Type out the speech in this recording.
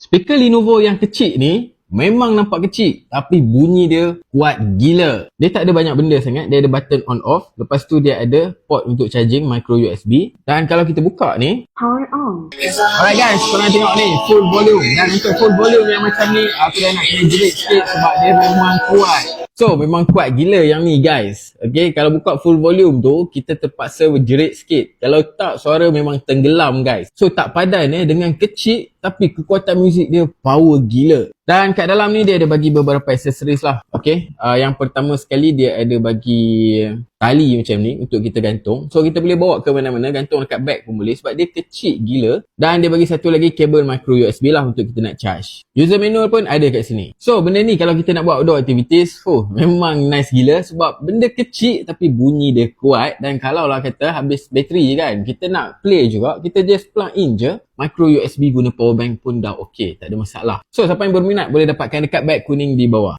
Speaker Lenovo yang kecil ni memang nampak kecil tapi bunyi dia kuat gila. Dia tak ada banyak benda sangat. Dia ada button on off. Lepas tu dia ada port untuk charging micro USB. Dan kalau kita buka ni, Power on. alright guys, korang tengok ni full volume. Dan untuk full volume yang macam ni, aku dah nak kena jerit sikit sebab dia memang kuat. So memang kuat gila yang ni guys. Okay, kalau buka full volume tu, kita terpaksa berjerit sikit. Kalau tak, suara memang tenggelam guys. So tak padan dengan kecil tapi kekuatan muzik dia power gila. Dan kat dalam ni dia ada bagi beberapa aksesoris lah. Okay, yang pertama sekali dia ada bagi tali macam ni untuk kita gantung. So kita boleh bawa ke mana-mana, gantung dekat bag pun boleh sebab dia kecil gila. Dan dia bagi satu lagi kabel micro USB lah untuk kita nak charge. User manual pun ada kat sini. So benda ni kalau kita nak buat outdoor activities, memang nice gila sebab benda kecil tapi bunyi dia kuat. Dan kalau lah kata habis bateri je kan, kita nak play juga, kita just plug in je micro USB guna power bank pun dah okey, tak ada masalah. So siapa yang berminat boleh dapatkan dekat bag kuning di bawah.